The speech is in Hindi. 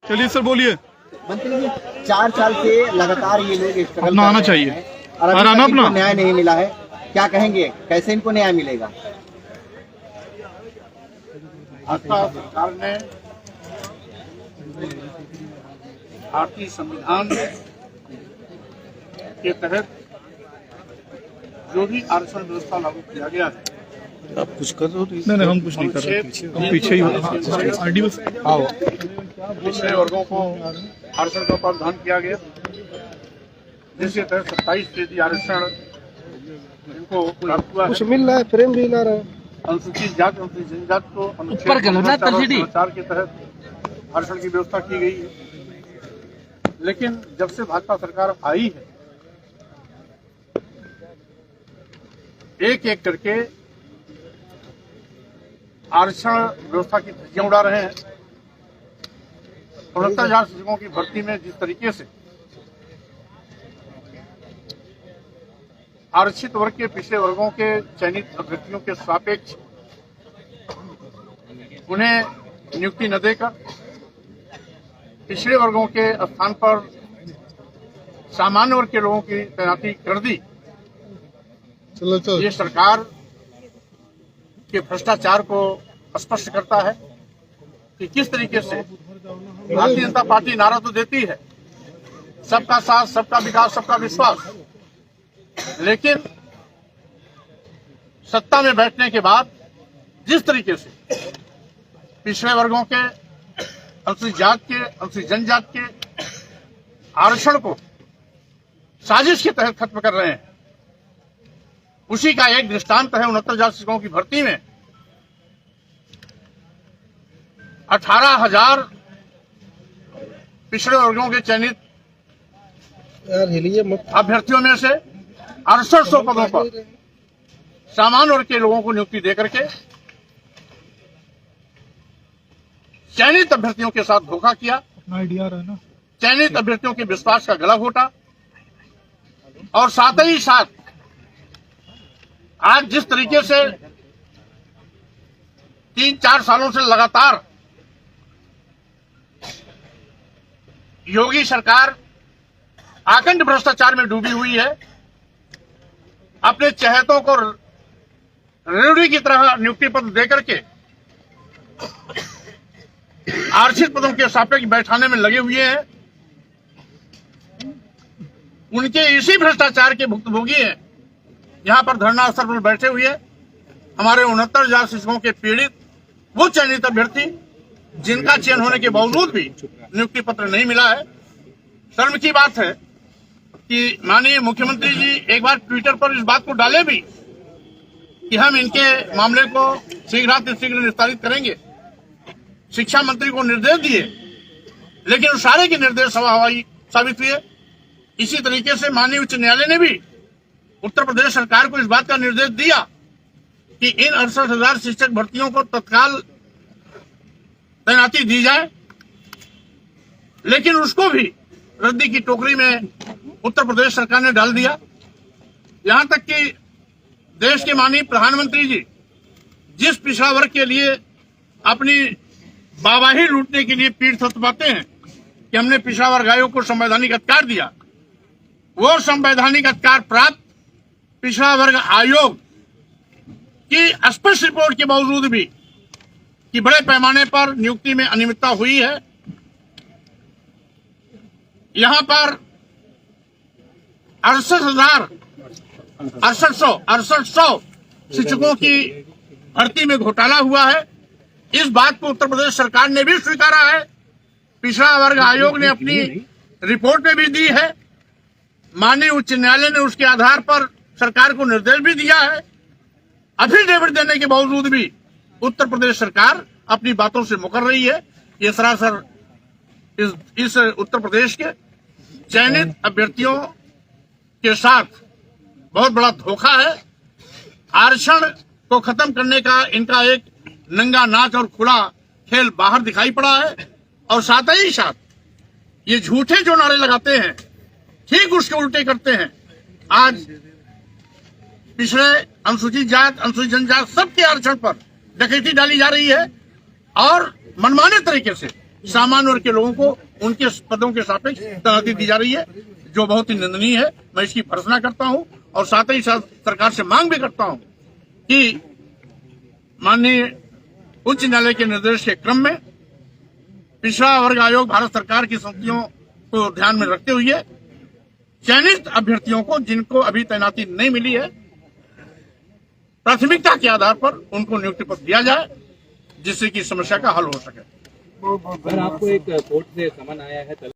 चलिए सर बोलिए। मंत्री जी 4 साल से लगातार ये लोग स्ट्रगल अपना आना कर रहे चाहिए हैं और अभी तक इनको न्याय नहीं मिला है। क्या कहेंगे, कैसे इनको न्याय मिलेगा? भाजपा सरकार ने भारतीय संविधान के तहत जो भी आरक्षण व्यवस्था लागू किया गया है, आप कुछ कर रहे हो? नहीं हम कुछ नहीं कर रहे, हम पीछे ही पिछड़े वर्गों को आरक्षण का प्रावधान किया गया, जिसके तहत 27% आरक्षण इनको प्राप्त हुआ है। मिल रहा है, फ्रेम भी ला रहा है। अनुसूचित जाति अनुसूचित जनजाति को अनुच्छेद 4 के तहत आरक्षण की व्यवस्था की गई है। लेकिन जब से भाजपा सरकार आई है, एक एक करके आरक्षण व्यवस्था की धज्जियां उड़ा रहे हैं। 69,000 शिक्षकों की भर्ती में जिस तरीके से आरक्षित वर्ग के पिछड़े वर्गों के चयनित अभ्यर्थियों के सापेक्ष उन्हें नियुक्ति न देकर पिछड़े वर्गों के स्थान पर सामान्य वर्ग के लोगों की तैनाती कर दी, ये सरकार के भ्रष्टाचार को स्पष्ट करता है कि किस तरीके से भारतीय जनता पार्टी नारा तो देती है सबका साथ, सबका विकास, सबका विश्वास, लेकिन सत्ता में बैठने के बाद जिस तरीके से पिछड़े वर्गों के, अनुसूचित जाति के, अनुसूचित जनजाति के आरक्षण को साजिश के तहत खत्म कर रहे हैं, उसी का एक दृष्टांत है 69,000 शिक्षकों की भर्ती में 18,000 पिछड़े वर्गों के चयनित अभ्यर्थियों में से 6800 पदों पर सामान्य वर्ग के लोगों को नियुक्ति देकर के चयनित अभ्यर्थियों के साथ धोखा किया, चयनित अभ्यर्थियों के विश्वास का गला घोटा और साथ ही साथ आज जिस तरीके से 3-4 सालों से लगातार योगी सरकार आखंड भ्रष्टाचार में डूबी हुई है, अपने चहेतों को रेवड़ी की तरह नियुक्ति पत्र देकर के आरक्षित पदों के सापेक्ष बैठाने में लगे हुए हैं, उनके इसी भ्रष्टाचार के भुक्तभोगी हैं। यहाँ पर धरना स्थल पर बैठे हुए हमारे 69,000 शिक्षकों के पीड़ित वो चयनित अभ्यर्थी जिनका चयन होने के बावजूद भी नियुक्ति पत्र नहीं मिला है। शर्म की बात है कि माननीय मुख्यमंत्री जी एक बार ट्विटर पर इस बात को डाले भी कि हम इनके मामले को शीघ्र निस्तारित करेंगे, शिक्षा मंत्री को निर्देश दिए, लेकिन सारे के निर्देश हवाई साबित हुए। इसी तरीके से माननीय उच्च न्यायालय ने भी उत्तर प्रदेश सरकार को इस बात का निर्देश दिया कि इन 68,000 शिक्षक भर्तियों को तत्काल तैनाती दी जाए, लेकिन उसको भी रद्दी की टोकरी में उत्तर प्रदेश सरकार ने डाल दिया। यहां तक कि देश के माननीय प्रधानमंत्री जी जिस पिछड़ा वर्ग के लिए अपनी वाहवाही लूटने के लिए पीठ थपथपाते हैं कि हमने पिछड़ा वर्ग आयोग को संवैधानिक अधिकार दिया, वो संवैधानिक अधिकार प्राप्त पिछड़ा वर्ग आयोग की स्पष्ट रिपोर्ट के बावजूद भी कि बड़े पैमाने पर नियुक्ति में अनियमितता हुई है। यहां पर 68,000 शिक्षकों की भर्ती में घोटाला हुआ है। इस बात को उत्तर प्रदेश सरकार ने भी स्वीकारा है, पिछड़ा वर्ग आयोग ने अपनी रिपोर्ट में भी दी है, माननीय उच्च न्यायालय ने उसके आधार पर सरकार को निर्देश भी दिया है। एफिडेविट देने के बावजूद भी उत्तर प्रदेश सरकार अपनी बातों से मुकर रही है। ये सरासर इस उत्तर प्रदेश के चयनित अभ्यर्थियों के साथ बहुत बड़ा धोखा है। आरक्षण को खत्म करने का इनका एक नंगा नाच और खुला खेल बाहर दिखाई पड़ा है, और साथ ही साथ ये झूठे जो नारे लगाते हैं ठीक उसके उल्टे करते हैं। आज पिछड़े अनुसूचित जात, अनुसूचित जनजाति सबके आरक्षण पर डकैती डाली जा रही है और मनमाने तरीके से सामान्य वर्ग के लोगों को उनके पदों के सापेक्ष तैनाती दी जा रही है, जो बहुत ही निंदनीय है। मैं इसकी भर्त्सना करता हूं और साथ ही साथ सरकार से मांग भी करता हूं कि माननीय उच्च न्यायालय के निर्देश के क्रम में पिछड़ा वर्ग आयोग भारत सरकार की संस्थियों को ध्यान में रखते हुए चयनित अभ्यर्थियों को जिनको अभी तैनाती नहीं मिली है, प्राथमिकता के आधार पर उनको नियुक्ति पत्र दिया जाए, जिससे कि समस्या का हल हो सके। सर, आपको एक कोर्ट से समन आया है।